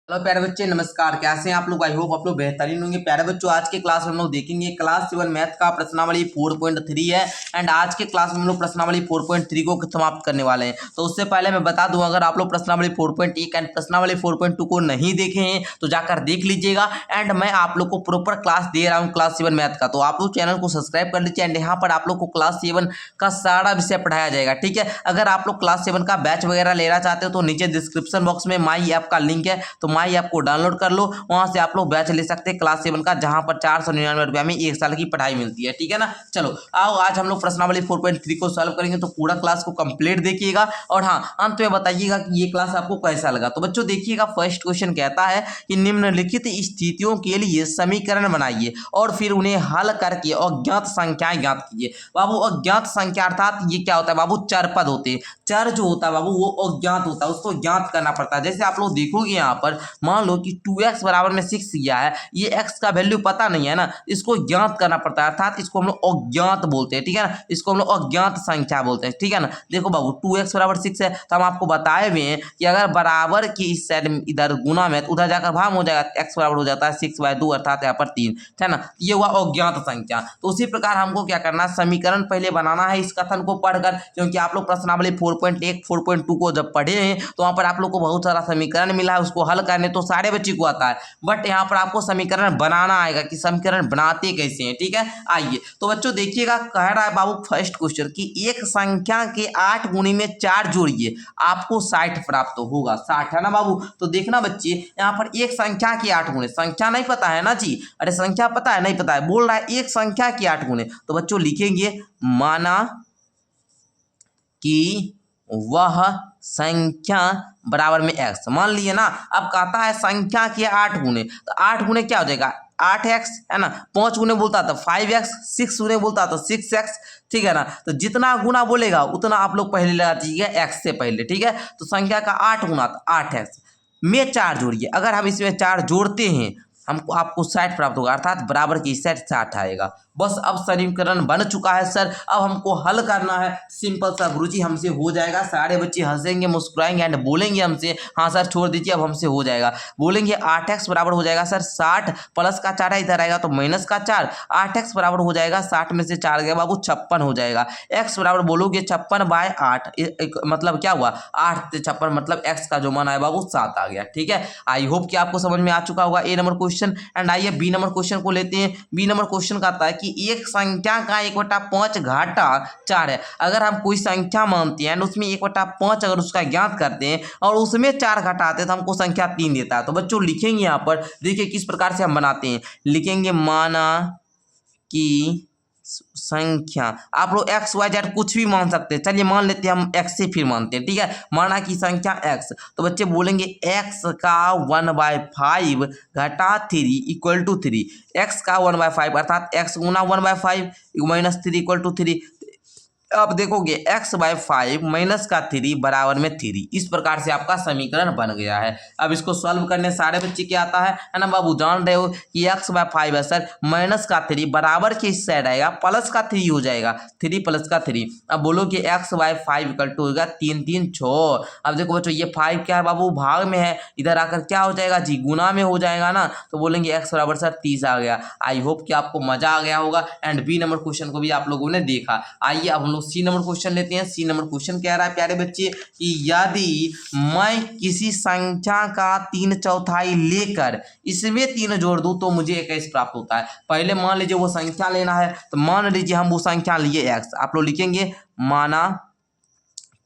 Hello प्यारे बच्चे, नमस्कार। कैसे हैं आप लोग? आई होप आप लोग बेहतरीन होंगे। प्यारे बच्चों, आज के क्लास में हम लोग देखेंगे क्लास 7 मैथ का प्रश्नावली 4.3 है। एंड आज के क्लास में हम लोग प्रश्नावली 4.3 को समाप्त करने वाले हैं। तो उससे पहले मैं बता दूं, अगर आप लोग प्रश्नावली 4.1 एंड प्रश्नावली 4.2 को नहीं देखे हैं तो जाकर देख लीजिएगा। एंड मैं आप लोग को प्रॉपर क्लास दे रहा हूँ क्लास 7 मैथ का, तो आप लोग चैनल को सब्सक्राइब कर लीजिए। एंड यहाँ पर आप लोग को क्लास 7 का सारा विषय पढ़ाया जाएगा, ठीक है। अगर आप लोग क्लास 7 का बैच वगैरह लेना चाहते हो तो नीचे डिस्क्रिप्शन बॉक्स में माई ऐप का लिंक है, तो माई ऐप को डाउनलोड कर लो। वहां से आप लोग बैच ले सकते हैं क्लास 7 का, जहां पर 499 रुपया में 1 साल की पढ़ाई मिलती है, ठीक है ना। चलो आओ, आज हम लोग प्रश्नावली 4.3 को सॉल्व करेंगे, तो पूरा क्लास को कंप्लीट देखिएगा और हाँ, अंत में बताइएगा कि ये क्लास आपको कैसा लगा। तो बच्चों देखिएगा, फर्स्ट क्वेश्चन कहता है कि निम्नलिखित स्थितियों के लिए समीकरण बनाइए और फिर उन्हें हल करके अज्ञात संख्याएं ज्ञात कीजिए। बाबू अज्ञात संख्या अर्थात ये क्या होता है बाबू? चर पद होते हैं। चर जो होता है बाबू वो अज्ञात होता है, उसको ज्ञात करना पड़ता है। जैसे आप लोग देखोगे यहाँ पर, मान लो कि 2x बराबर में 6 दिया है, ये x का वैल्यू पता नहीं है ना, इसको ज्ञात करना पड़ता है, अर्थात इसको हम लोग अज्ञात बोलते हैं, ठीक है ना। इसको हम लोग अज्ञात संख्या बोलते हैं, ठीक है ना। देखो बाबू 2x बराबर 6 है, तो हम आपको बताए हुए हैं कि अगर बराबर की इस साइड इधर गुना में, तो उधर जाकर भाग हो जाएगा, x बराबर हो जाता है 6/2 अर्थात यहाँ पर 3, है ना। ये हुआ अज्ञात संख्या। तो उसी प्रकार हमको क्या करना है, समीकरण पहले बनाना है इस कथन को पढ़कर, क्योंकि आप लोग प्रश्नावली 4.1 4.2 को जब पढ़े हैं तो वहां पर आप लोग को बहुत सारा समीकरण मिला है, उसको हल करने तो सारे बच्चे को आता है, बट यहाँ पर आपको समीकरण बनाना आएगा कि समीकरण बनाते कैसे हैं, ठीक है। आइए तो बच्चों देखिएगा, कह रहा है बाबू फर्स्ट क्वेश्चन कि एक संख्या के 8 गुणे में 4 जोड़िए, आपको 60 प्राप्त होगा। 60 है ना बाबू। तो देखना बच्चे, यहाँ पर एक संख्या के 8 गुणे, संख्या नहीं पता है ना जी, अरे संख्या पता है नहीं पता है, बोल रहा है एक संख्या के 8 गुणे। तो बच्चों लिखेंगे माना कि वह संख्या बराबर में x, मान लिए ना। अब कहता है संख्या के 8 गुणे, तो 8 गुणे क्या हो जाएगा? 8x है ना, 5 गुणे बोलता था 5x, 6 गुणे बोलता था 6x, ठीक है ना। तो जितना गुना बोलेगा उतना आप लोग पहले लगा दीजिएगा x से पहले, ठीक है। तो संख्या का 8 गुना तो 8x में 4 जोड़िए, अगर हम इसमें 4 जोड़ते हैं हमको आपको 60 प्राप्त होगा, अर्थात बराबर की 60 आएगा। बस अब समीकरण बन चुका है सर, अब हमको हल करना है। सिंपल सा गुरुजी, हमसे हो जाएगा। सारे बच्चे हंसेंगे मुस्कुराएंगे एंड बोलेंगे हमसे, हाँ सर छोड़ दीजिए अब हमसे हो जाएगा। बोलेंगे 8x बराबर हो जाएगा सर 60 प्लस का 4 है, इधर आएगा तो माइनस का 4, 8x बराबर हो जाएगा 60 में से 4 गया बाबू 56 हो जाएगा। x बराबर बोलोगे 56/8, मतलब क्या हुआ 8 से 56, मतलब x का जो मान आया बाबू 7 आ गया, ठीक है। आई होप कि आपको समझ में आ चुका होगा ए नंबर क्वेश्चन। एंड आइए बी नंबर क्वेश्चन को लेते हैं। बी नंबर क्वेश्चन का आता है कि एक संख्या का 1/5 घाटा 4 है। अगर हम कोई संख्या मानते हैं उसमें 1/5 अगर उसका ज्ञात करते हैं और उसमें 4 घटाते हैं तो हमको संख्या 3 देता है। तो बच्चों लिखेंगे यहाँ पर, देखिए किस प्रकार से हम बनाते हैं। लिखेंगे माना कि संख्या, आप लोग एक्स वाई जेड कुछ भी मान सकते हैं, चलिए मान लेते हैं हम एक्स से फिर मानते हैं, ठीक है। माना कि संख्या एक्स, तो बच्चे बोलेंगे एक्स का 1/5 घटा 3 इक्वल टू 3, एक्स का 1/5 अर्थात एक्स गुना 1/5 माइनस 3 इक्वल टू 3। अब देखोगे x/5 माइनस का 3 बराबर में 3, इस प्रकार से आपका समीकरण बन गया है। अब इसको सॉल्व करने सारे बच्चे क्या आता है ना बाबू, जान रहे हो कि x/5 है सर, माइनस का 3 बराबर के इस साइड आएगा, प्लस का 3 हो जाएगा, 3 प्लस का 3। अब बोलो कि x/5 इक्वल टू होगा 3 3 6। अब देखो बच्चों ये 5 क्या है बाबू, भाग में है, इधर आकर क्या हो जाएगा जी, गुना में हो जाएगा ना। तो बोलेंगे x बराबर सर 30 आ गया। आई होप कि आपको मजा आ गया होगा एंड बी नंबर क्वेश्चन को भी आप लोगों ने देखा। आइए अब हम सी नंबर क्वेश्चन लेते हैं। सी नंबर क्वेश्चन कह रहा है प्यारे बच्चे कि यदि मैं किसी संख्या का 3/4 लेकर इसमें 3 जोड़ दूं तो मुझे 21 प्राप्त होता है। पहले मान लीजिए वो संख्या लेना है, तो मान लीजिए हम वो संख्या लिए x, आप लोग लिखेंगे माना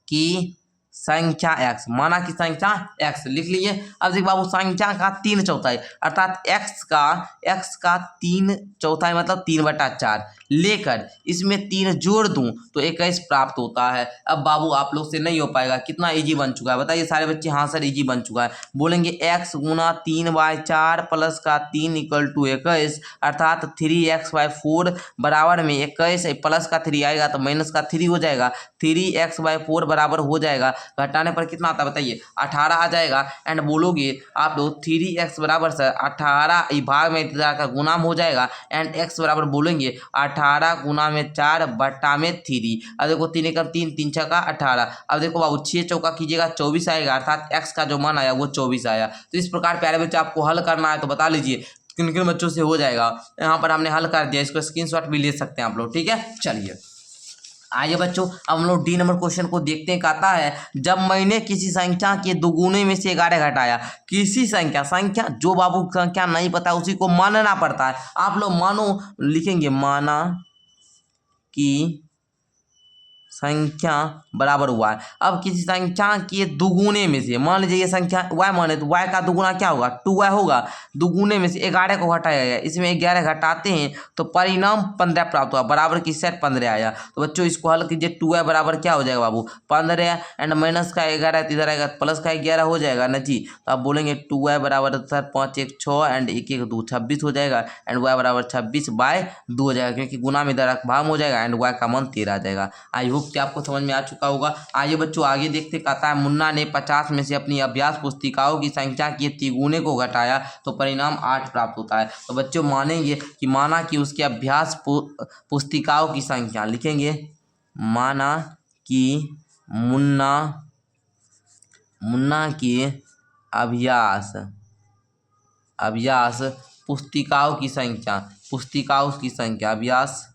कि संख्या x, माना कि संख्या x लिख लीजिए। अब देखिए बाबू संख्या का 3/4 अर्थात x का 3/4 मतलब 3/4 लेकर इसमें 3 जोड़ दूं तो 21 प्राप्त होता है। अब बाबू आप लोग से नहीं हो पाएगा, कितना इजी बन चुका है बताइए सारे बच्चे, हाँ सर इजी बन चुका है। बोलेंगे x गुना 3/4 प्लस का 3 इक्वल टू 21 अर्थात 3x/4 बराबर में 21, प्लस का 3 आएगा तो माइनस का 3 हो जाएगा, 3x/4 बराबर हो जाएगा, घटाने पर कितना आता है बताइए 18 आ जाएगा। एंड बोलोगे आप लोग 3x बराबर सर 18 भाग में जाकर गुना हो जाएगा एंड x बराबर बोलेंगे 18 18 गुना में 4 बटा में 3। अब देखो 3 एकम 3, 3 छक्का 18। अब देखो बाबू 6 चौका कीजिएगा 24 आएगा, अर्थात x का जो मान आया वो 24 आया। तो इस प्रकार प्यारे बच्चे आपको हल करना है तो बता लीजिए किन किन बच्चों से हो जाएगा। यहाँ पर हमने हल कर दिया, इसको स्क्रीनशॉट भी ले सकते हैं आप लोग, ठीक है। चलिए आइए बच्चों अब हम लोग डी नंबर क्वेश्चन को देखते हैं। कहता है जब मैंने किसी संख्या के दुगुने में से 11 घटाया, किसी संख्या जो बाबू संख्या नहीं पता उसी को मानना पड़ता है। आप लोग मानो लिखेंगे, माना कि संख्या बराबर y। अब किसी संख्या के दुगुने में से, मान लीजिए ये संख्या y माने तो y का दुगुना क्या होगा, 2y होगा। दुगुने में से 11 को घटाया गया, इसमें 11 घटाते हैं तो परिणाम 15 प्राप्त हुआ, बराबर की सेट 15 आया। तो बच्चों इसको हल कीजिए, 2y बराबर क्या हो जाएगा बाबू 15 एंड माइनस का 11 इधर आएगा प्लस का 11 हो जाएगा ना जी। तो आप बोलेंगे 2y बराबर सर 5 1 6 एंड 1 1 2 26 हो जाएगा एंड y बराबर 26/2 हो जाएगा, क्योंकि गुना में इधर भाग हो जाएगा एंड y का मान 13 आ जाएगा। आई होप कि आपको समझ में आ चुका होगा। आइए बच्चों आगे देखते। कहता है मुन्ना ने 50 में से अपनी अभ्यास पुस्तिकाओं की संख्या के तिगुने को घटाया तो परिणाम 8 प्राप्त होता है। तो बच्चों मानेंगे कि माना कि उसके अभ्यास पुस्तिकाओं की संख्या, लिखेंगे माना कि मुन्ना की अभ्यास पुस्तिकाओं की संख्या अभ्यास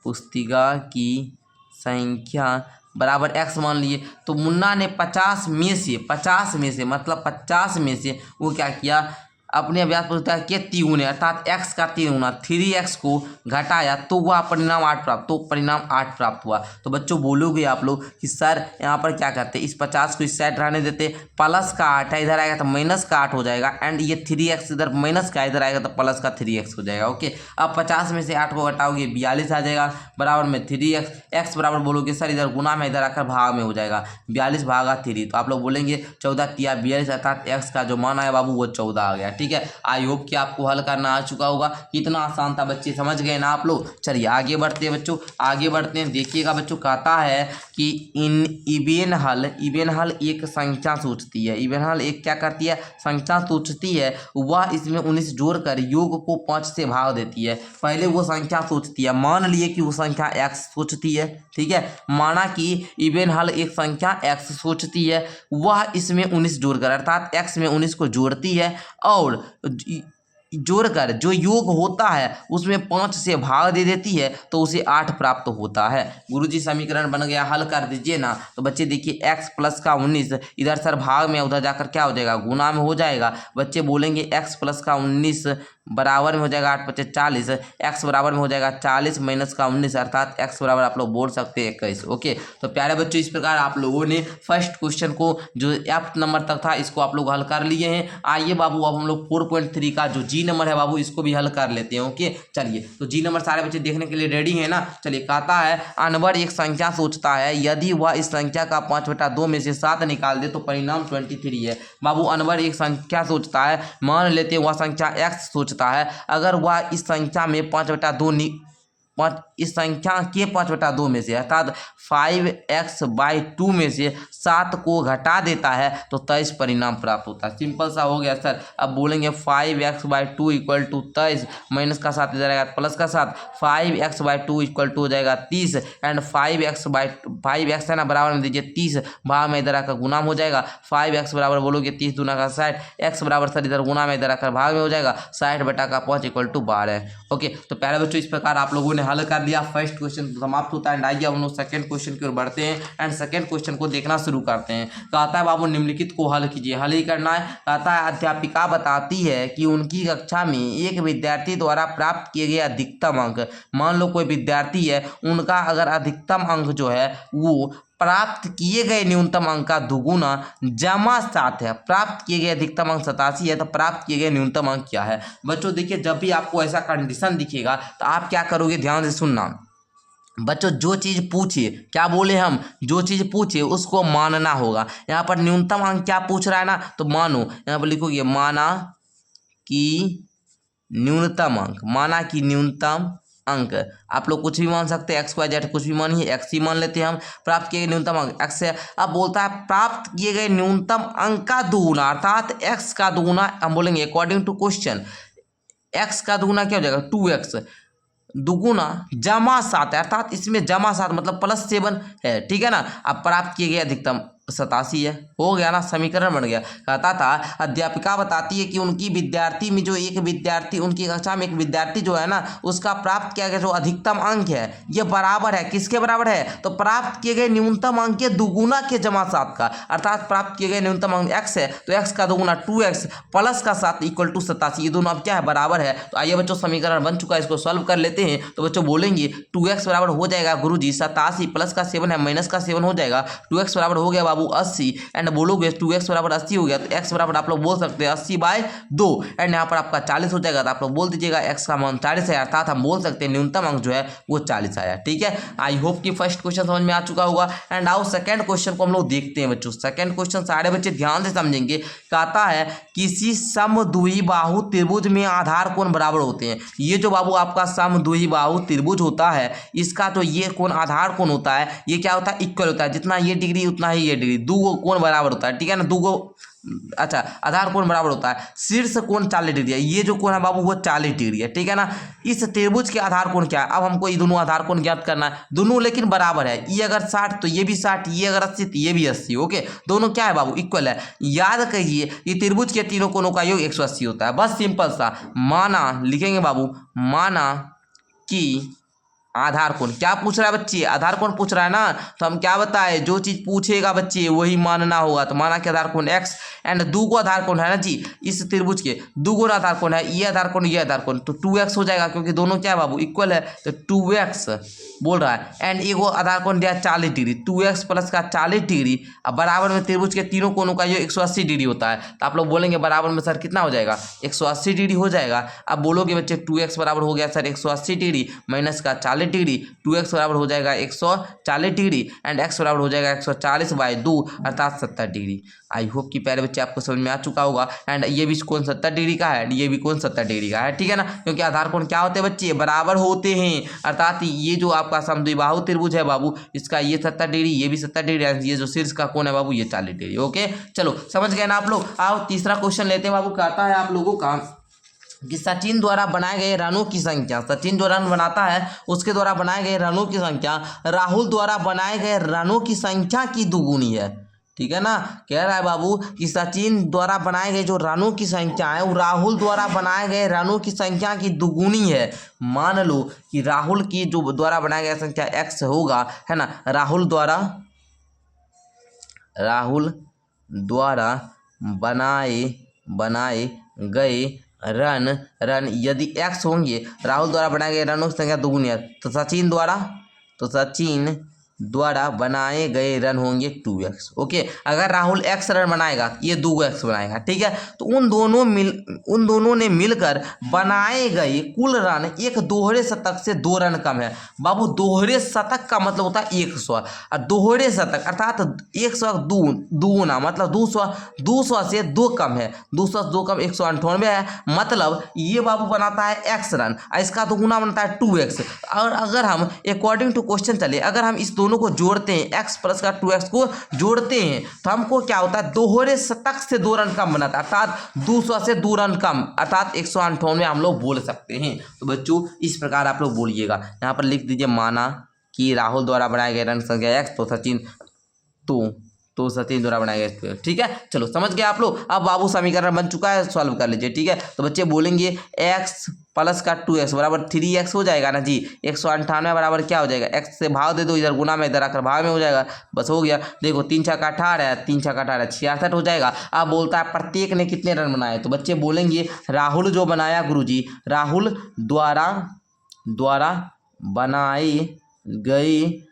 पुस्तिका की संख्या बराबर x मान लिए। तो मुन्ना ने 50 में से मतलब 50 में से वो क्या किया, अपने अभ्यास पुस्तिका के तिगुने अर्थात x का तिगुना 3x को घटाया तो वह परिणाम 8 प्राप्त हुआ। तो बच्चों बोलोगे आप लोग कि सर यहाँ पर क्या करते, इस 50 को इस साइड रहने देते, प्लस का 8 है इधर आएगा तो माइनस का 8 हो जाएगा एंड ये 3x इधर माइनस का इधर आएगा तो प्लस का 3x हो जाएगा। ओके, अब 50 में से 8 को घटाओगे 42 आ जाएगा, बराबर में 3x, x बराबर बोलोगे सर इधर गुना में इधर आकर भाग में हो जाएगा 42/3। तो आप लोग बोलेंगे 14 तिया 42 अर्थात x का जो मान आया बाबू वो 14 आ गया। ठीक है, आई होप कि आपको हल करना आ चुका होगा। कितना आसान था बच्चे, समझ गए ना आप लोग। चलिए आगे बढ़ते हैं बच्चों, आगे बढ़ते हैं। देखिएगा बच्चों, कहता है कि इवेन हल एक संख्या सोचती है। इवेन हल एक क्या करती है, संख्या सोचती है, वह इसमें 19 जोड़कर योग को 5 से भाग देती है। पहले वो संख्या सोचती है, मान लिए कि वो संख्या x सोचती है। ठीक है, माना कि इवेन हल एक संख्या x सोचती है, वह इसमें 19 जोड़कर अर्थात x में 19 को जोड़ती है और जोड़कर जो योग होता है उसमें 5 से भाग दे देती है तो उसे 8 प्राप्त होता है। गुरुजी समीकरण बन गया, हल कर दीजिए ना। तो बच्चे देखिए x प्लस का 19 इधर सर भाग में, उधर जाकर क्या हो जाएगा गुना में हो जाएगा। बच्चे बोलेंगे x प्लस का 19 बराबर में हो जाएगा 8 5 40, x बराबर में हो जाएगा 40 माइनस का 19 अर्थात x बराबर आप लोग बोल सकते हैं 21। ओके, तो प्यारे बच्चों इस प्रकार आप लोगों ने फर्स्ट क्वेश्चन को जो F नंबर तक था इसको आप लोग हल कर लिए हैं। आइए बाबू अब हम लोग 4.3 का जो जी नंबर है बाबू इसको भी हल कर लेते हैं। ओके, चलिए तो जी नंबर सारे बच्चे देखने के लिए रेडी है ना। चलिए, कहता है अनवर एक संख्या सोचता है, यदि वह इस संख्या का 5/2 में से 7 निकाल दे तो परिणाम 23 है। बाबू अनवर एक संख्या सोचता है, मान लेते हैं वह संख्या x सोचता है, अगर वह इस संख्या में 5/2 इस संख्या के 5/2 में से अर्थात 5x/2 में से 7 को घटा देता है तो 23 परिणाम प्राप्त होता है। सिंपल सा हो गया सर। अब बोलेंगे 5x/2 इक्वल टू 23 माइनस का 7 इधर आएगा प्लस का 7, 5x/2 इक्वल टू हो जाएगा 30 एंड 5x है ना बराबर में दीजिए 30 भाग में इधर आकर गुना हो जाएगा। 5x बराबर बोलोगे 30 दूना का 60, x बराबर सर इधर गुना में इधर आकर भाग में हो जाएगा 60/5 इक्वल टू 12। ओके, तो प्यारे बच्चों इस प्रकार आप लोगों ने हल कर लिया। फर्स्ट क्वेश्चन समाप्त होता है। आइए हम लोग सेकंड क्वेश्चन की ओर बढ़ते हैं एंड सेकंड क्वेश्चन को देखना शुरू करते हैं। कहता है बाबू निम्नलिखित को हल कीजिए। हल ही करना है। कहता है अध्यापिका बताती है कि उनकी कक्षा में एक विद्यार्थी द्वारा प्राप्त किए गए अधिकतम अंक, मान लो कोई विद्यार्थी है, उनका अगर अधिकतम अंक जो है वो प्राप्त किए गए न्यूनतम अंक का दुगुना जमा 7 है। प्राप्त किए गए अधिकतम अंक 87 है तो प्राप्त किए गए न्यूनतम अंक क्या है। बच्चों देखिए, जब भी आपको ऐसा कंडीशन दिखेगा तो आप क्या करोगे, ध्यान से सुनना। बच्चों जो चीज़ पूछे, क्या बोले हम, जो चीज़ पूछे उसको मानना होगा। यहाँ पर न्यूनतम अंक क्या पूछ रहा है ना, तो मानो यहाँ पर लिखोगे माना कि न्यूनतम अंक, माना कि न्यूनतम अंक। आप लोग कुछ भी मान सकते हैं, एक्स वाई जेड कुछ भी मानिए, एक्स ही मान लेते हैं हम। प्राप्त किए गए न्यूनतम अंक एक्स है। अब बोलता है प्राप्त किए गए न्यूनतम अंक का दुगुना अर्थात एक्स का दुगुना, हम बोलेंगे अकॉर्डिंग टू क्वेश्चन एक्स का दुगुना क्या हो जाएगा 2x। दुगुना जमा 7 है, अर्थात इसमें जमा 7 मतलब +7 है, ठीक है ना। अब प्राप्त किए गए अधिकतम 87 है, हो गया ना, समीकरण बन गया। कहता था अध्यापिका बताती है कि उनकी विद्यार्थी में जो एक विद्यार्थी, उनकी कक्षा में एक विद्यार्थी जो है ना, उसका प्राप्त किया गया जो अधिकतम अंक है ये बराबर है, किसके बराबर है, तो प्राप्त किए गए न्यूनतम अंक के दुगुना के जमा 7 का, अर्थात प्राप्त किए गए न्यूनतम अंक x है तो x का दुगुना 2x प्लस का 7 इक्वल टू 87, ये दोनों अब क्या है, बराबर है। तो आइए बच्चों समीकरण बन चुका है, इसको सॉल्व कर लेते हैं। तो बच्चों बोलेंगे 2x बराबर हो जाएगा गुरुजी 87 प्लस का 7 है माइनस का 7 हो जाएगा, 2x बराबर हो गया बाबू 80 एंड बोलोगे 2x बराबर 80 हो गया तो x बराबर आप लोग बोल सकते हैं 80/2 एंड यहाँ पर आपका 40 हो जाएगा। तो आप लोग बोल दीजिएगा x का मान 40 है, अर्थात हम बोल सकते हैं न्यूनतम अंक जो है वो 40 आया, ठीक है। आई होप कि फर्स्ट क्वेश्चन समझ में आ चुका होगा एंड आओ सेकंड क्वेश्चन को हम लोग देखते हैं बच्चों। सेकंड क्वेश्चन सारे बच्चे ध्यान से समझेंगे। कहता है किसी समद्विबाहु त्रिभुज में आधार कोण बराबर होते हैं। ये जो बाबू आपका समद्विबाहु त्रिभुज होता है इसका तो ये कोण आधार कोण होता है, ये क्या होता है, इक्वल होता है, जितना ये डिग्री उतना ही ये डिग्री, दो कोण बराबर होता है, ठीक है ना, अच्छा आधार कोण बराबर होता है। शीर्ष कोण 40 डिग्री है, ये जो कोण है बाबू वो 40 डिग्री है, ठीक है ना। इस त्रिभुज के आधार कोण क्या है, अब हमको ये दोनों आधार कोण ज्ञात करना है, दोनों लेकिन बराबर है, ये अगर 60 तो ये भी 60, ये अगर 80 तो ये भी 80, ओके, दोनों क्या है बाबू, इक्वल है। याद करिए ये त्रिभुज के तीनों कोणों का योग 180 होता है, बस सिंपल सा। माना लिखेंगे बाबू, माना कि आधार कोण, क्या पूछ रहा है बच्चे, आधार कोण पूछ रहा है ना, तो हम क्या बताए, जो चीज पूछेगा बच्चे वही मानना होगा। तो माना कि आधार कोण x एंड दो को आधार कोण है ना जी, इस त्रिभुज के दो गुना आधार कोण है, ये आधार कोण ये आधार कोण, तो 2x हो जाएगा क्योंकि दोनों क्या है बाबू इक्वल है, तो 2x बोल रहा है एंड एगो आधार कोण दिया 40 डिग्री, 2x प्लस का 40 डिग्री, अब बराबर में त्रिभुज के तीनों कोणों का ये 180 डिग्री होता है। तो आप लोग बोलेंगे बराबर में सर कितना हो जाएगा, 180 डिग्री हो जाएगा। अब बोलोगे बच्चे 2x बराबर हो गया सर 180 डिग्री माइनस का 40 डिग्री, 2x बराबर हो जाएगा 140 डिग्री एंड x बराबर हो जाएगा 140/2 अर्थात 70 डिग्री। आई होप कि प्यारे बच्चे आपको समझ में आ चुका होगा एंड ये भी कोण 70 डिग्री का है, ये भी कोण 70 डिग्री का है, ठीक है ना, क्योंकि आधार कोण क्या होते हैं बच्चे, बराबर होते हैं। अर्थात ये जो आपका समद्विबाहु त्रिभुज है बाबू, इसका ये 70 डिग्री, ये भी 70 डिग्री, ये जो शीर्ष का कोण है बाबू ये 40 डिग्री, ओके। चलो समझ गए ना आप लोग। आओ तीसरा क्वेश्चन लेते हैं बाबू। कहता है आप लोगों का कि सचिन द्वारा बनाए गए रनों की संख्या, सचिन जो रन बनाता है उसके द्वारा बनाए गए रनों की संख्या राहुल द्वारा बनाए गए रनों की संख्या की दुगुनी है, ठीक है ना। कह रहा है बाबू कि सचिन द्वारा बनाए गए जो रनों की संख्या है वो राहुल द्वारा बनाए गए रनों की संख्या की दुगुनी है। मान लो कि राहुल की जो द्वारा बनाया गया संख्या x होगा, है ना, राहुल द्वारा बनाए गए रन यदि x होंगे, राहुल द्वारा बनाए गए रनों की संख्या दुगुनी है, तो सचिन द्वारा बनाए गए रन होंगे 2x, ओके। अगर राहुल x रन बनाएगा ये 2x बनाएगा, ठीक है, तो उन दोनों ने मिलकर बनाए गए कुल रन एक दोहरे शतक से 2 रन कम है। बाबू दोहरे शतक का मतलब होता है 100 और दोहरे शतक अर्थात 100 दूना मतलब 200 से 2 कम है, 200 से 2 कम 198 है, मतलब ये बाबू बनाता है x रन, इसका दोगुना बनता है 2x। और अगर हम अकॉर्डिंग टू क्वेश्चन चले, अगर हम इस दोनों को जोड़ते हैं, x प्लस का 2x को जोड़ते हैं तो हमको क्या होता है, दोहरे शतक से 2 रन कम बनाता है, अर्थात 200 से 2 रन कम अर्थात 198 हम लोग बोल सकते हैं। तो बच्चों इस प्रकार आप लोग बोलिएगा। यहाँ पर लिख दीजिए माना कि राहुल द्वारा बनाए गए रन संख्या x, तो सचिन द्वारा बनाए गए, ठीक है। चलो समझ गए आप लोग। अब बाबू समीकरण बन चुका है, सॉल्व कर लीजिए, ठीक है। तो बच्चे बोलेंगे x प्लस का 2x बराबर 3x हो जाएगा ना जी, 198 बराबर क्या हो जाएगा, x से भाव दे दो, इधर गुना में इधर आकर भाव में हो जाएगा, बस हो गया। देखो 3 छक्का 18 3 छक्का 18 66 हो जाएगा। अब बोलता है प्रत्येक ने कितने रन बनाए, तो बच्चे बोलेंगे राहुल जो बनाया गुरुजी, राहुल द्वारा बनाए गए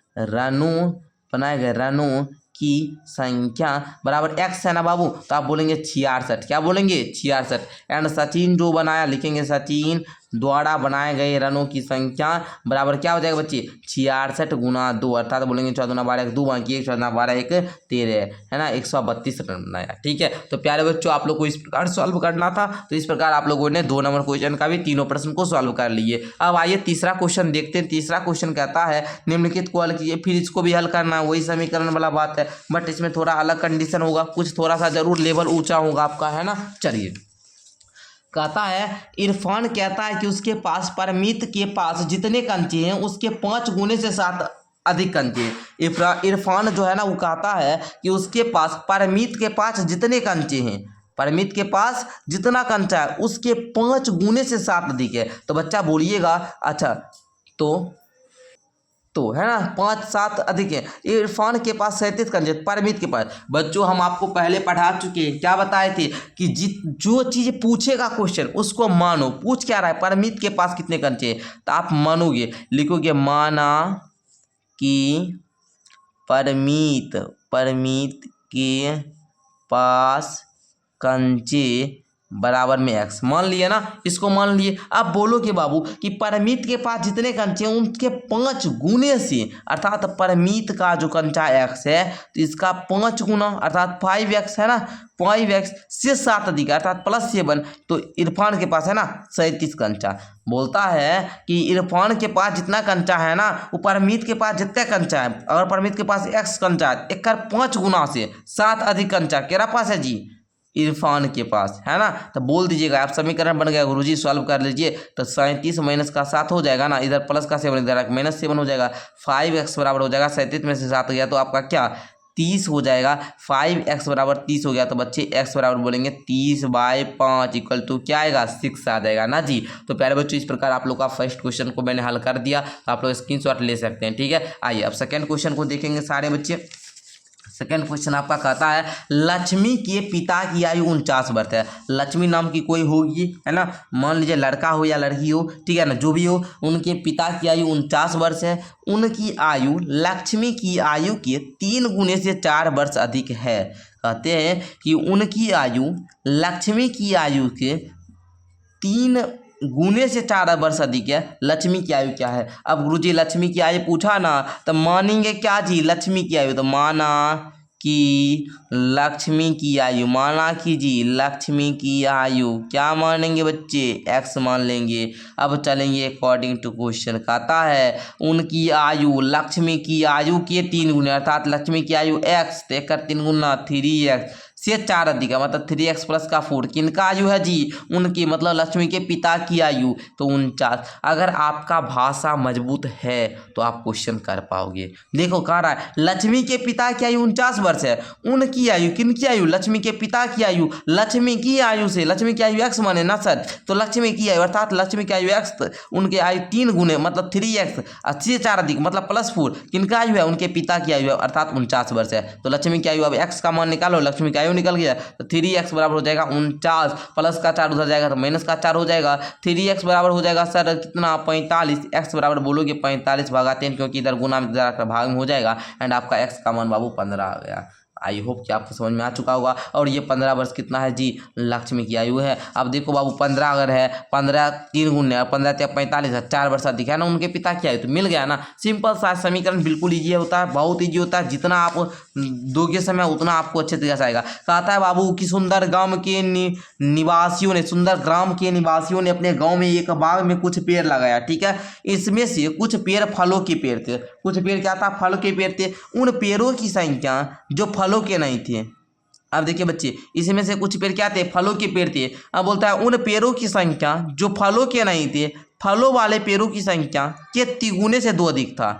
रनों की संख्या बराबर x है ना बाबू, तो आप बोलेंगे 66, क्या बोलेंगे 66 एंड सचिन जो बनाया लिखेंगे सचिन द्वारा बनाए गए रनों की संख्या बराबर क्या हो जाएगा बच्चे 66 गुना 2 अर्थात बोलेंगे 14 दूना 12 2 बाकी 14 दूना 12 1 13 है ना, 132 रन बनाया, ठीक है। तो प्यारे बच्चों आप लोग को इस प्रकार सॉल्व करना था, तो इस प्रकार आप लोगों ने 2 नंबर क्वेश्चन का भी तीनों प्रश्न को सॉल्व कर लिए। अब आइए तीसरा क्वेश्चन देखते हैं। तीसरा क्वेश्चन कहता है निम्नलिखित को हल कीजिए, फिर इसको भी हल करना, वही समीकरण वाला बात है, बट इसमें थोड़ा अलग कंडीशन होगा, कुछ थोड़ा सा जरूर लेवल ऊंचा होगा आपका, है ना। चलिए कहता है इरफान कहता है कि उसके पास परमीत के पास जितने कंचे हैं उसके 5 गुने से 7 अधिक कंचे हैं। इरफान जो है ना वो कहता है कि उसके पास परमीत के पास जितने कंचे हैं, परमीत के पास जितना कंचा है उसके 5 गुने से 7 अधिक है। तो बच्चा बोलिएगा अच्छा तो है ना 5 7 अधिक है। इरफान के पास 37 कंचे, परमीत के पास। बच्चों हम आपको पहले पढ़ा चुके हैं, क्या बताए थे कि जो चीज़ पूछेगा क्वेश्चन उसको मानो। पूछ क्या रहा है, परमीत के पास कितने कंचे हैं, तो आप मानोगे, लिखोगे माना कि परमीत के पास कंचे बराबर में x। मान लिए ना, इसको मान लिए। अब बोलोगे बाबू कि परमीत के पास जितने कंचे हैं उनके 5 गुने से, अर्थात परमीत का जो कंचा x है तो इसका 5 गुना अर्थात 5x है ना, 5x से 7 अधिक अर्थात +7। तो इरफान के पास है ना 37 कंचा। बोलता है कि इरफान के पास जितना कंचा है ना वो परमीत के पास जितना कंचा है, अगर परमीत के पास x कंचा है एक 5 गुना से 7 अधिक कंचा केरा पास है जी, इरफान के पास है ना। तो बोल दीजिएगा, आप समीकरण बन गया गुरुजी, सॉल्व कर लीजिए। तो 37 माइनस का 7 हो जाएगा ना, इधर प्लस का 7 इधर -7 हो जाएगा। 5x बराबर हो जाएगा 37 में से 7 गया तो आपका क्या 30 हो जाएगा। 5x बराबर 30 हो गया तो बच्चे x बराबर बोलेंगे 30/5 इक्वल टू क्या आएगा 6 आ जाएगा ना जी। तो प्यारे बच्चों इस प्रकार आप लोग का फर्स्ट क्वेश्चन को मैंने हल कर दिया, तो आप लोग स्क्रीनशॉट ले सकते हैं। ठीक है, आइए अब सेकेंड क्वेश्चन को देखेंगे सारे बच्चे। सेकेंड क्वेश्चन आपका कहता है लक्ष्मी के पिता की आयु 49 वर्ष है। लक्ष्मी नाम की कोई होगी है ना, मान लीजिए लड़का हो या लड़की हो, ठीक है ना, जो भी हो, उनके पिता की आयु 49 वर्ष है। उनकी आयु लक्ष्मी की आयु के 3 गुने से 4 वर्ष अधिक है। कहते हैं कि उनकी आयु लक्ष्मी की आयु के 3 गुने से 4 वर्ष अधिक है। लक्ष्मी की आयु क्या है। अब गुरुजी लक्ष्मी की आयु पूछा ना तो मानेंगे क्या जी, लक्ष्मी की आयु। तो माना कि लक्ष्मी की आयु, माना कि जी लक्ष्मी की आयु क्या मानेंगे बच्चे, x मान लेंगे। अब चलेंगे अकॉर्डिंग टू क्वेश्चन। कहता है उनकी आयु लक्ष्मी की आयु के 3 गुने अर्थात लक्ष्मी की आयु x, तो 1 का 3 गुना 3x से 4 अधिक है, मतलब 3x प्लस का 4। किनका आयु है जी, उनकी, मतलब लक्ष्मी के पिता की आयु तो 49। अगर आपका भाषा मजबूत है तो आप क्वेश्चन कर पाओगे। देखो कह रहा है लक्ष्मी के पिता की आयु 49 वर्ष है। उनकी आयु, किनकी आयु, लक्ष्मी के पिता की आयु। लक्ष्मी की आयु से, लक्ष्मी की आयु x माने ना सर, तो लक्ष्मी की आयु अर्थात लक्ष्मी की आयु x, उनके आयु 3 गुने मतलब 3x से 4 अधिक मतलब +4। किनका आयु है, उनके पिता की आयु अर्थात 49 वर्ष है। तो लक्ष्मी की आयु, अब x का मान निकालो, लक्ष्मी की आयु निकल गया तो 3x बराबर हो जाएगा 49, प्लस का 4 उधर जाएगा तो माइनस का 4 हो जाएगा। 3x बराबर हो जाएगा सर कितना 45। x बराबर बोलोगे 45 भागा 3, क्योंकि इधर गुना में इधर भाग में हो जाएगा एंड आपका x का मान बाबू 15 आ गया। आई होप कि आपको समझ में आ चुका होगा। और ये 15 वर्ष कितना है जी, लक्ष्मी की आयु है। अब देखो बाबू 15 अगर है, 15 3 गुने 15 × 45 है, 4 वर्ष अधिक है ना उनके पिता की आयु, तो मिल गया ना। सिंपल सा समीकरण, बिल्कुल ईजी होता है, बहुत ईजी होता है। जितना आप दोगे समय उतना आपको अच्छे तरीके से आएगा। कहता है बाबू कि सुंदर ग्राम के निवासियों ने अपने गाँव में एक बाग में कुछ पेड़ लगाया, ठीक है। इसमें से कुछ पेड़ फलों के पेड़ थे, कुछ पेड़ क्या था, फलों के पेड़ थे। उन पेड़ों की संख्या जो फलों के नहीं थे। अब देखिए बच्चे, इसमें से कुछ पेड़ क्या थे, फलों के पेड़ थे। अब बोलता है उन पेड़ों की संख्या जो फलों के नहीं थे, फलों वाले पेड़ों की संख्या के 3 गुने से 2 अधिक था,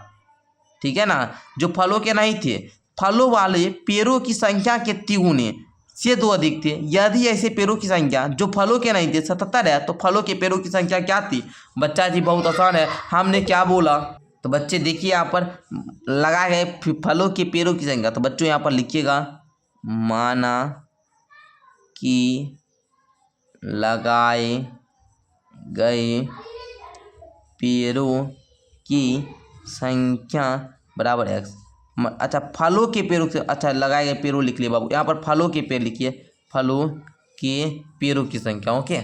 ठीक है ना। जो फलों के नहीं थे, फलों वाले पेड़ों की संख्या के 3 गुने से 2 अधिक थे। यदि ऐसे पेड़ों की संख्या जो फलों के नहीं थे 77 है, तो फलों के पेड़ों की संख्या क्या थी। बच्चा जी बहुत आसान है, हमने क्या बोला, तो बच्चे देखिए यहाँ पर लगाए गए फलों के पेड़ों की संख्या। तो बच्चों यहाँ पर लिखिएगा माना कि लगाए गए पेड़ों की संख्या बराबर x। अच्छा फलों के पेड़ों से, अच्छा लगाए गए पेड़ों लिख लिए बाबू, यहाँ पर फलों के पेड़ लिखिए, फलों के पेड़ों की संख्या, ओके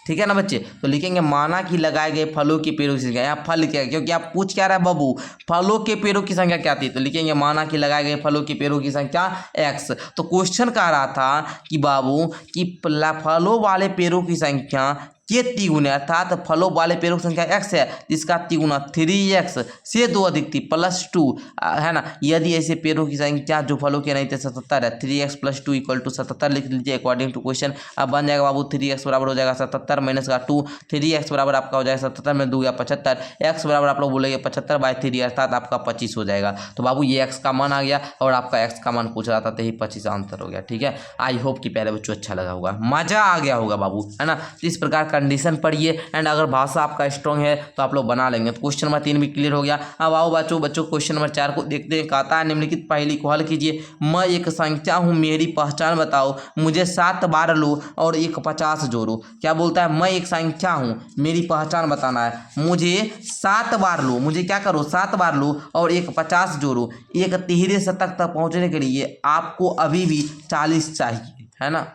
ठीक है ना बच्चे। तो लिखेंगे माना कि लगाए गए फलों के पेड़ों की संख्या। यहाँ फल क्या है, क्योंकि आप पूछ क्या रहा है बाबू, फलों के पेड़ों की संख्या क्या थी, तो लिखेंगे माना कि लगाए गए फलों के पेड़ों की संख्या x। तो क्वेश्चन कह रहा था कि बाबू कि फलों वाले पेड़ों की संख्या के तिगुने अर्थात फलों वाले पेड़ों की संख्या x है, इसका तिगुना 3x से 2 अधिक थी +2 है ना। यदि ऐसे पेड़ों की संख्या जो फलों के नहीं थे 77 है, 3x + 2 = 77 लिख लीजिए अकॉर्डिंग टू क्वेश्चन। अब बन जाएगा बाबू 3x बराबर हो जाएगा 77 माइनस का 2, 3x बराबर आपका हो जाएगा 77 में 2 या 75, x बराबर आप लोग बोलेंगे 75/3 अर्थात आपका 25 हो जाएगा। तो बाबू ये x का मान आ गया और आपका x का मान पूछ रहा था, तो ये 25 आंसर हो गया। ठीक है, आई होप कि प्यारे बच्चों अच्छा लगा होगा, मजा आ गया होगा बाबू, है ना। तो इस प्रकार कंडीशन पढ़िए एंड अगर भाषा आपका स्ट्रॉन्ग है तो आप लोग बना लेंगे। तो क्वेश्चन नंबर 3 भी क्लियर हो गया। अब आओ बच्चों क्वेश्चन नंबर 4 को देखते हैं। कहता है निम्नलिखित पहेली को हल कीजिए। मैं एक संख्या हूँ, मेरी पहचान बताओ, मुझे 7 बार लो और एक 50 जोड़ो। क्या बोलता है, मैं एक संख्या हूँ, मेरी पहचान बताना है, मुझे 7 बार लो, मुझे क्या करो 7 बार लो और एक 50 जोड़ो। एक तिहरे शतक तक पहुँचने के लिए आपको अभी भी 40 चाहिए, है ना।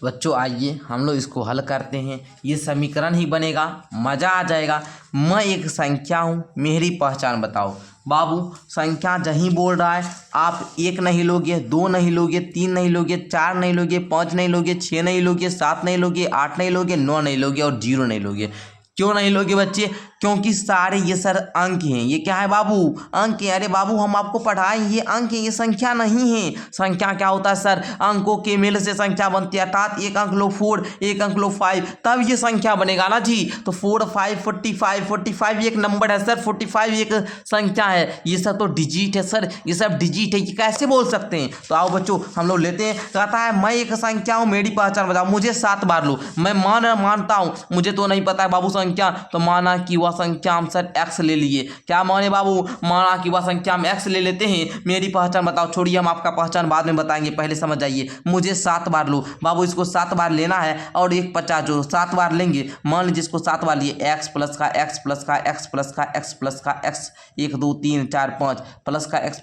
तो बच्चों आइए हम लोग इसको हल करते हैं, ये समीकरण ही बनेगा, मज़ा आ जाएगा। मैं एक संख्या हूँ, मेरी पहचान बताओ। बाबू संख्या जहीं बोल रहा है, आप 1 नहीं लोगे, 2 नहीं लोगे, 3 नहीं लोगे, 4 नहीं लोगे, 5 नहीं लोगे, 6 नहीं लोगे, 7 नहीं लोगे, 8 नहीं लोगे, 9 नहीं लोगे और 0 नहीं लोगे। क्यों नहीं लोगे बच्चे? क्योंकि सारे ये सर अंक हैं। ये क्या है बाबू? अंक है। अरे बाबू हम आपको पढ़ाएं, ये अंक है, ये संख्या नहीं है। संख्या क्या होता है सर? अंकों के मेल से संख्या बनती है, अर्थात एक अंक लो 4, एक अंक लो 5, तब ये संख्या बनेगा ना जी। तो 4, 5, 45, 45 एक नंबर है सर, 45 एक संख्या है। ये सब तो डिजिट है सर, ये सब डिजिट है, ये कैसे बोल सकते हैं? तो आओ बच्चों हम लोग लेते हैं। कहता है मैं एक संख्या हूँ, मेरी पहचान बताओ, मुझे 7 बार लो। मैं मानता हूँ, मुझे तो नहीं पता है बाबू संख्या, तो माना कि वह संख्या हम सर x ले लिए। क्या माने बाबू? माना कि वह संख्या हम x ले लेते हैं। मेरी पहचान बताओ, छोड़िए हम आपका पहचान बाद में बताएंगे, पहले समझ जाइए। मुझे 7 बार लो बाबू, इसको 7 बार लेना है और एक 50 जो 7 बार लेंगे। मान लीजिए इसको 7 बार लिए, x प्लस का x प्लस का x प्लस का x प्लस का x, 1 2 3 4 5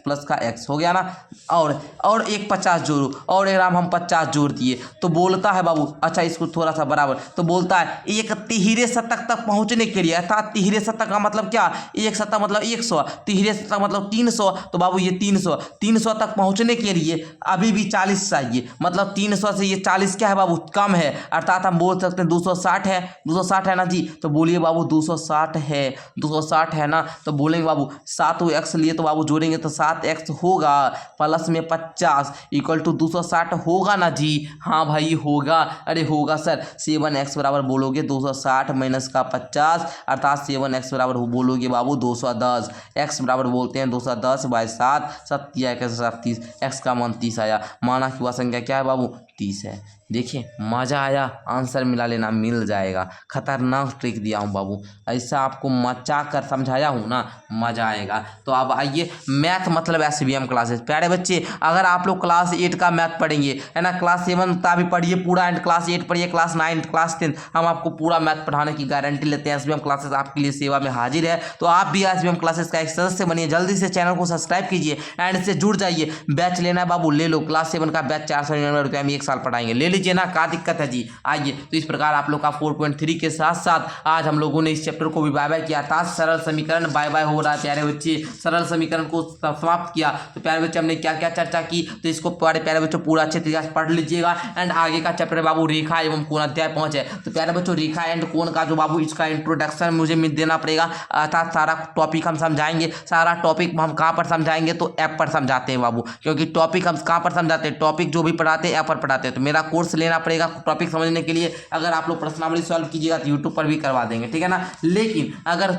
प्लस का x हो गया ना। और एक 50 जोड़ो और एक हम 50 जोड़ दिए तो बोलता है बाबू, अच्छा इसको थोड़ा सा बराबर, तो बोलता है एक तिहरे शतक तक पहुंचने के लिए, अर्थात तिहरे शतक का मतलब क्या? एक शतक मतलब 100, तिहरे शतक मतलब 300। तो बाबू ये 300 तक पहुंचने के लिए अभी भी 40 चाहिए। मतलब 300 से ये 40 क्या है बाबू? कम है, अर्थात हम बोल सकते हैं 260 है। 260 है ना जी। तो बोलिए बाबू 260 है, 260 है ना। तो बोलेंगे बाबू 7x लिए, तो बाबू जोड़ेंगे तो 7x होगा प्लस में 50 इक्वल टू 260 होगा ना जी। हाँ भाई होगा, अरे होगा सर। 7x बराबर बोलोगे 260 माइनस का 50 अर्थात 7x बराबर बोलोगे बाबू 210। x बराबर बोलते हैं 210/7, 7 x का मान 30 आया। माना कि वह संख्या क्या है बाबू? 30 है। देखिए मज़ा आया, आंसर मिला लेना मिल जाएगा। खतरनाक ट्रिक दिया हूँ बाबू, ऐसा आपको मचा कर समझाया हूँ ना, मज़ा आएगा। तो अब आइए मैथ मतलब SBM क्लासेस। प्यारे बच्चे अगर आप लोग क्लास 8 का मैथ पढ़ेंगे, है ना, क्लास 7 का भी पढ़िए पूरा एंड क्लास 8 पढ़िए, क्लास 9 क्लास 10 हम आपको पूरा मैथ पढ़ाने की गारंटी लेते हैं। SBM क्लासेस आपके लिए सेवा में हाजिर है। तो आप भी SBM क्लासेस का एक सदस्य बनिए, जल्दी से चैनल को सब्सक्राइब कीजिए एंड से जुड़ जाइए। बैच लेना है बाबू ले लो, क्लास 7 का बैच 499 रुपये में 1 साल पढ़ाएंगे, ले लीजिए ना, क्या दिक्कत है जी। आइए तो इस प्रकार आप लोग का 4.3 के साथ साथ आज हम लोगों ने इस चैप्टर को भी बाय बाय किया, अर्थात सरल समीकरण बाय बाय हो रहा है। प्यारे बच्चे सरल समीकरण को समाप्त किया। तो प्यारे बच्चे हमने क्या क्या चर्चा की, तो इसको प्यारे बच्चों पूरा अच्छे तरीके से पढ़ लीजिएगा। एंड आगे का चैप्टर बाबू रेखा एवं कोण अध्याय 5 है। तो प्यारे बच्चों रेखा एंड कोण का जो बाबू इसका इंट्रोडक्शन मुझे देना पड़ेगा, अर्थात सारा टॉपिक हम समझाएंगे। सारा टॉपिक हम कहाँ पर समझाएंगे? तो ऐप पर समझाते हैं बाबू, क्योंकि टॉपिक हम कहाँ पर समझाते हैं? टॉपिक जो भी पढ़ाते हैं ऐप पर पढ़ाते हैं। तो मेरा कोर्स लेना पड़ेगा टॉपिक समझने के लिए। अगर आप लोग प्रश्नावली सॉल्व कीजिएगा तो यूट्यूब पर भी करवा देंगे, ठीक है ना। लेकिन अगर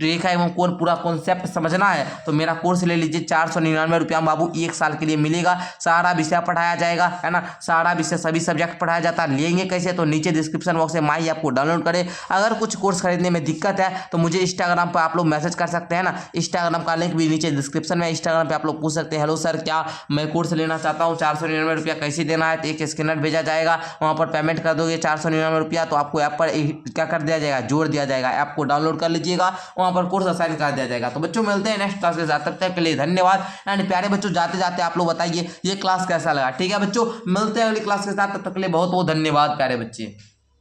रेखा एवं कोण पूरा कॉन्सेप्ट समझना है तो मेरा कोर्स ले लीजिए, 499 रुपया बाबू 1 साल के लिए मिलेगा। सारा विषय पढ़ाया जाएगा, है ना, सारा विषय सभी सब्जेक्ट पढ़ाया जाता है। लेंगे कैसे? तो नीचे डिस्क्रिप्शन बॉक्स से माई आपको डाउनलोड करें। अगर कुछ कोर्स खरीदने में दिक्कत है तो मुझे इंस्टाग्राम पर आप लोग मैसेज कर सकते हैं ना, इंस्टाग्राम का लिंक भी नीचे डिस्क्रिप्शन में, इंस्टाग्राम पर आप लोग पूछ सकते हैं, हेलो सर क्या मैं कोर्स लेना चाहता हूँ, 499 रुपया कैसे देना है? तो एक स्कैनर भेजा जाएगा, वहाँ पर पेमेंट कर दोगे 499 रुपया, तो आपको ऐप पर क्या कर दिया जाएगा? जोड़ दिया जाएगा। ऐप को डाउनलोड कर लीजिएगा, वहाँ पर कोर्स असाइन कर दिया जाएगा। तो बच्चों मिलते हैं नेक्स्ट क्लास के साथ, तब तक के लिए धन्यवाद। एंड प्यारे बच्चों जाते जाते आप लोग बताइए ये क्लास कैसा लगा, ठीक है बच्चों। मिलते हैं अगली क्लास के साथ, तब तक के लिए बहुत बहुत धन्यवाद प्यारे बच्चे।